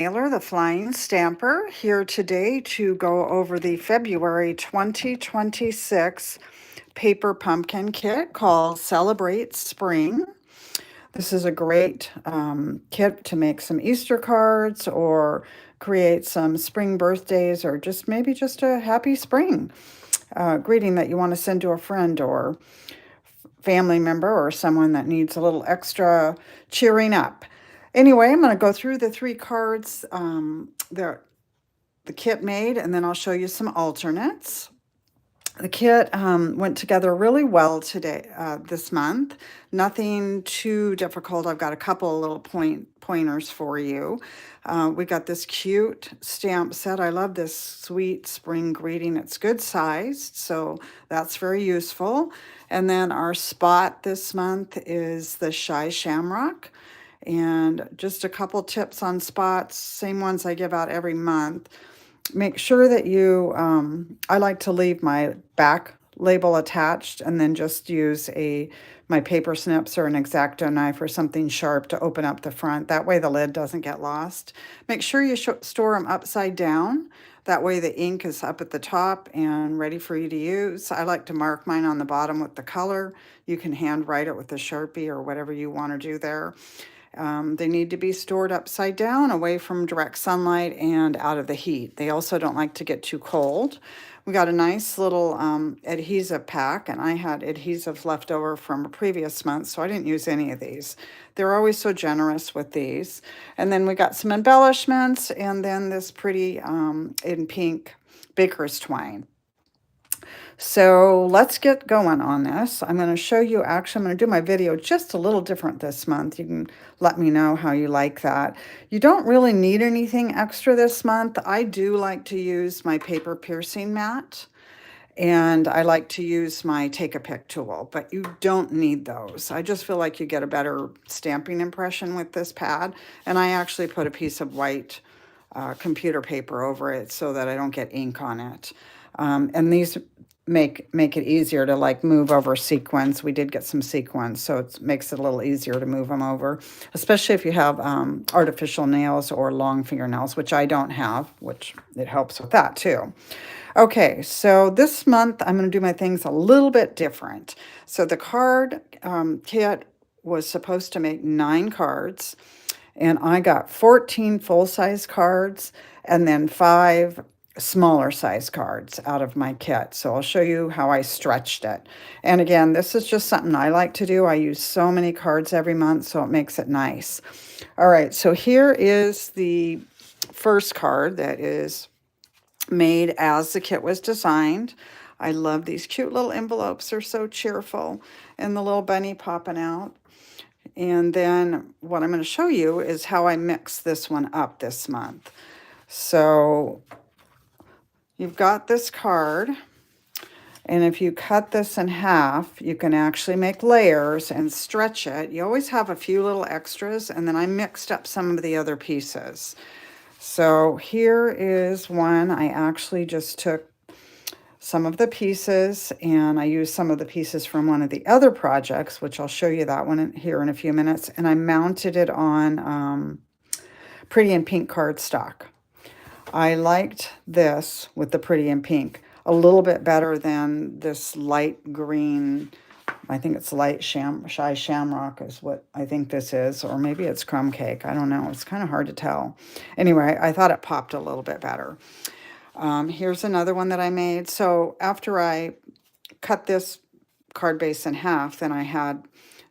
Naylor, the Flying Stamper, here today to go over the February 2026 paper pumpkin kit called Celebrate Spring. This is a great kit to make some Easter cards or create some spring birthdays or just maybe just a happy spring greeting that you want to send to a friend or family member or someone that needs a little extra cheering up. Anyway, I'm going to go through the three cards that the kit made, and then I'll show you some alternates. The kit went together really well today, this month. Nothing too difficult. I've got a couple of little pointers for you. We got this cute stamp set. I love this sweet spring greeting. It's good sized, so that's very useful. And then our spot this month is the Shy Shamrock. And just a couple tips on spots, same ones I give out every month. Make sure that you, I like to leave my back label attached and then just use my paper snips or an X-Acto knife or something sharp to open up the front. That way the lid doesn't get lost. Make sure you store them upside down. That way the ink is up at the top and ready for you to use. I like to mark mine on the bottom with the color. You can hand write it with a Sharpie or whatever you want to do there. They need to be stored upside down, away from direct sunlight and out of the heat. They also don't like to get too cold. We got a nice little adhesive pack, and I had adhesive left over from a previous month, so I didn't use any of these. They're always so generous with these. And then we got some embellishments, and then this pretty in pink baker's twine. So let's get going on this. I'm going to show you, actually, I'm going to do my video just a little different this month. You can let me know how you like that. You don't really need anything extra this month. I do like to use my paper piercing mat, and I like to use my Take-A-Pick tool, but you don't need those. I just feel like you get a better stamping impression with this pad, and I actually put a piece of white computer paper over it so that I don't get ink on it. And these make it easier to like move over sequins. We did get some sequins, so it makes it a little easier to move them over, especially if you have artificial nails or long fingernails, which I don't have, which it helps with that too. Okay, so this month I'm going to do my things a little bit different. So the card kit was supposed to make 9 cards, and I got 14 full-size cards and then 5 smaller size cards out of my kit. So I'll show you how I stretched it. And again, this is just something I like to do. I use so many cards every month, so it makes it nice. All right, so here is the first card that is made as the kit was designed. I love these cute little envelopes. They're so cheerful. And the little bunny popping out. And then what I'm going to show you is how I mix this one up this month. So you've got this card, and if you cut this in half, you can actually make layers and stretch it. You always have a few little extras, and then I mixed up some of the other pieces. So here is one. I actually just took some of the pieces, and I used some of the pieces from one of the other projects, which I'll show you that one here in a few minutes, and I mounted it on Pretty in Pink cardstock. I liked this with the Pretty in Pink a little bit better than this light green. I think it's Shy Shamrock is what I think this is, or maybe it's Crumb Cake. I don't know. It's kind of hard to tell. Anyway, I thought it popped a little bit better. Here's another one that I made. So after I cut this card base in half, then I had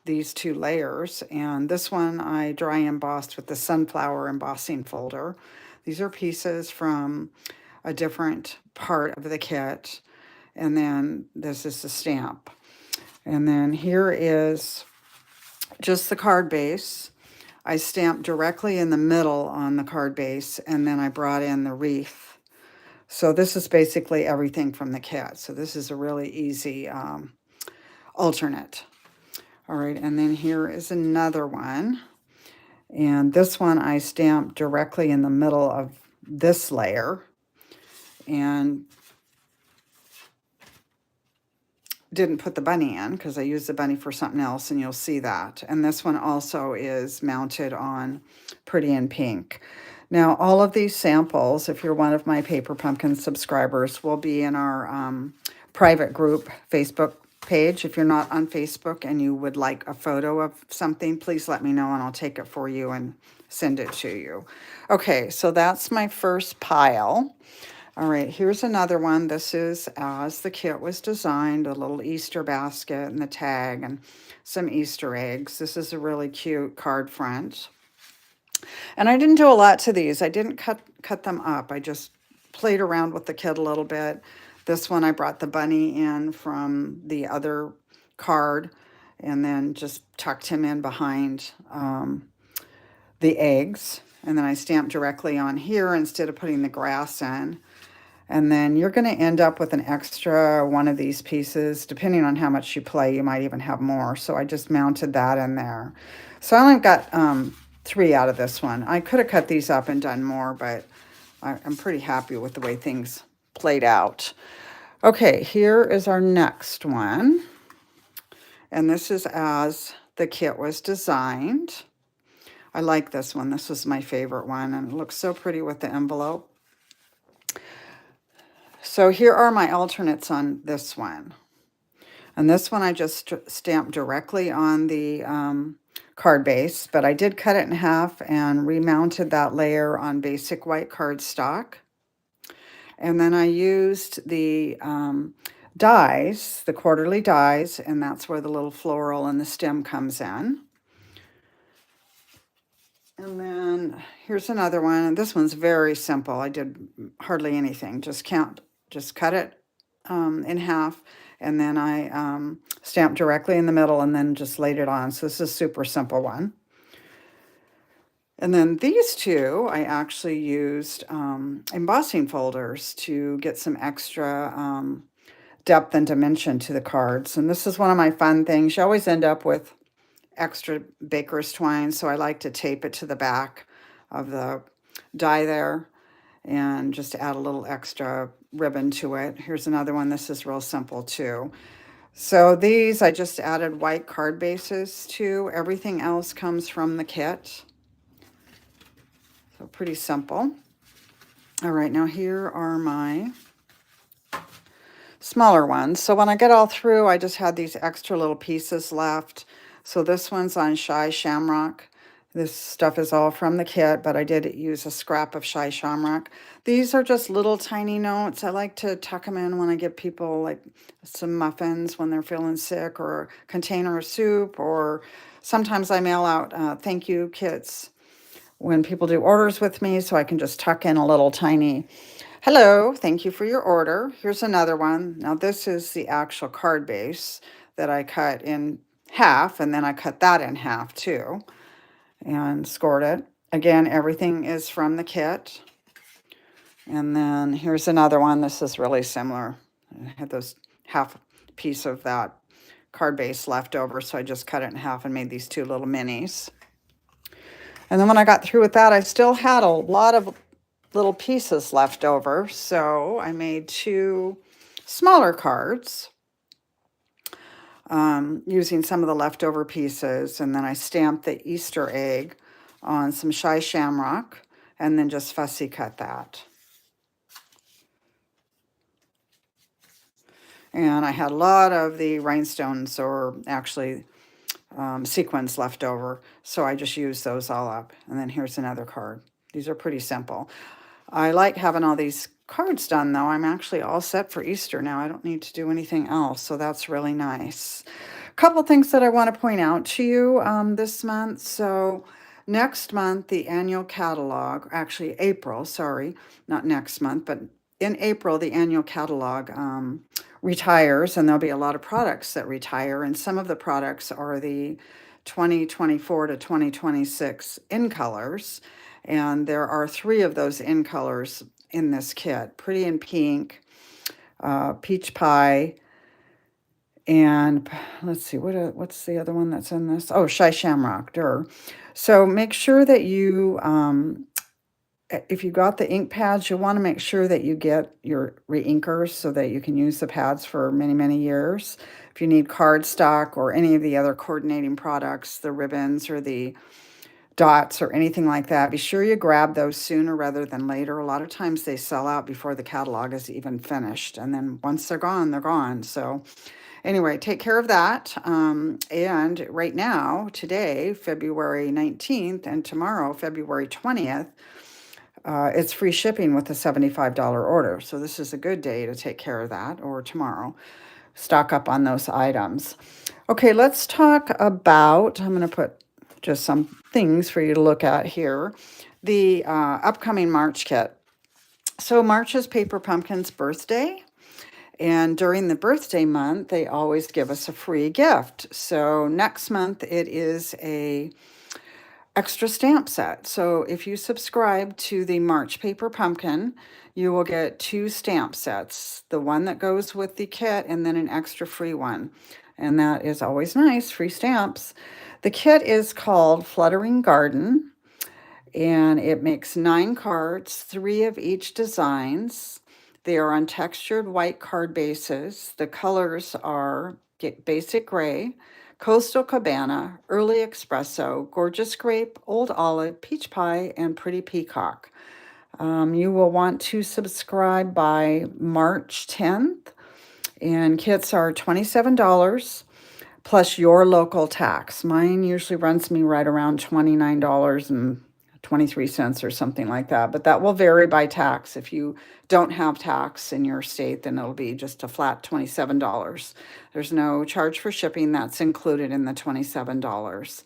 these 2 layers, and this one I dry embossed with the sunflower embossing folder. These are pieces from a different part of the kit, and then this is the stamp. And then here is just the card base. I stamped directly in the middle on the card base, and then I brought in the wreath. So this is basically everything from the kit. So this is a really easy alternate. All right, and then here is another one. And this one I stamped directly in the middle of this layer and didn't put the bunny in because I used the bunny for something else, and you'll see that. And this one also is mounted on Pretty in Pink. Now, all of these samples, if you're one of my Paper Pumpkin subscribers, will be in our private group Facebook page. If you're not on Facebook and you would like a photo of something, please let me know and I'll take it for you and send it to you. Okay, so that's my first pile. All right, here's another one. This is as the kit was designed, a little Easter basket and the tag and some Easter eggs. This is a really cute card front. And I didn't do a lot to these. I didn't cut them up. I just played around with the kit a little bit. This one I brought the bunny in from the other card and then just tucked him in behind the eggs. And then I stamped directly on here instead of putting the grass in. And then you're going to end up with an extra one of these pieces. Depending on how much you play, you might even have more. So I just mounted that in there. So I only got 3 out of this one. I could have cut these up and done more, but I'm pretty happy with the way things played out. Okay, here is our next one. And this is as the kit was designed. I like this one. This was my favorite one, and it looks so pretty with the envelope. So here are my alternates on this one. And this one I just stamped directly on the card base, but I did cut it in half and remounted that layer on basic white cardstock. And then I used the dies, the quarterly dies, and that's where the little floral and the stem comes in. And then here's another one. And this one's very simple. I did hardly anything. Just cut it in half, and then I stamped directly in the middle and then just laid it on. So this is a super simple one. And then these two, I actually used embossing folders to get some extra depth and dimension to the cards. And this is one of my fun things. You always end up with extra baker's twine, so I like to tape it to the back of the die there and just add a little extra ribbon to it. Here's another one. This is real simple too. So these I just added white card bases to. Everything else comes from the kit. So pretty simple. All right, now here are my smaller ones. So when I get all through, I just had these extra little pieces left. So this one's on Shy Shamrock. This stuff is all from the kit, but I did use a scrap of Shy Shamrock. These are just little tiny notes. I like to tuck them in when I give people like some muffins when they're feeling sick, or a container of soup, or sometimes I mail out thank you kits when people do orders with me, so I can just tuck in a little tiny, hello, thank you for your order. Here's another one. Now this is the actual card base that I cut in half, and then I cut that in half too and scored it. Again, everything is from the kit. And then here's another one. This is really similar. I had those half piece of that card base left over, so I just cut it in half and made these 2 little minis. And then when I got through with that, I still had a lot of little pieces left over, so I made 2 smaller cards using some of the leftover pieces, and then I stamped the Easter egg on some Shy Shamrock and then just fussy cut that. And I had a lot of the rhinestones, or actually sequins, left over, so I just used those all up. And then here's another card. These are pretty simple. I like having all these cards done, though. I'm actually all set for Easter now. I don't need to do anything else, so that's really nice. A couple things that I want to point out to you this month. So next month, the annual catalog, actually April, sorry, not next month, but in April, the annual catalog retires, and there'll be a lot of products that retire, and some of the products are the 2024 to 2026 in colors, and there are 3 of those in colors in this kit: Pretty in Pink, Peach Pie, and let's see, what's the other one that's in this? Oh, Shy Shamrock, Dur. So make sure that you if you got the ink pads, you want to make sure that you get your re-inkers so that you can use the pads for many, many years. If you need cardstock or any of the other coordinating products, the ribbons or the dots or anything like that, be sure you grab those sooner rather than later. A lot of times they sell out before the catalog is even finished. And then once they're gone, they're gone. So anyway, take care of that. And right now, today, February 19th, and tomorrow, February 20th, it's free shipping with a $75 order. So this is a good day to take care of that, or tomorrow. Stock up on those items. Okay, let's talk about, I'm going to put just some things for you to look at here. The upcoming March kit. So March is Paper Pumpkin's birthday. And during the birthday month, they always give us a free gift. So next month, it is a extra stamp set. So if you subscribe to the March Paper Pumpkin, you will get 2 stamp sets, the one that goes with the kit and then an extra free one. And that is always nice, free stamps. The kit is called Fluttering Garden, and it makes 9 cards, 3 of each designs. They are on textured white card bases. The colors are basic gray, Coastal Cabana, Early Espresso, Gorgeous Grape, Old Olive, Peach Pie, and Pretty Peacock. You will want to subscribe by March 10th, and kits are $27 plus your local tax. Mine usually runs me right around $29.23 or something like that, but that will vary by tax. If you don't have tax in your state, then it'll be just a flat $27. There's no charge for shipping. That's included in the $27.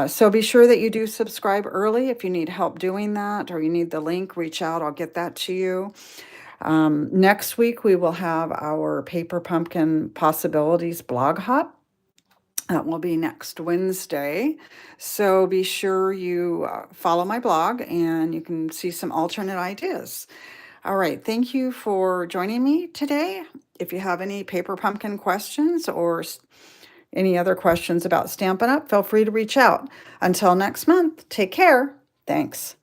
So be sure that you do subscribe early. If you need help doing that or you need the link, reach out. I'll get that to you. Next week, we will have our Paper Pumpkin Possibilities blog hop. That will be next Wednesday. So be sure you follow my blog and you can see some alternate ideas. All right. Thank you for joining me today. If you have any Paper Pumpkin questions or any other questions about Stampin' Up!, feel free to reach out. Until next month, take care. Thanks.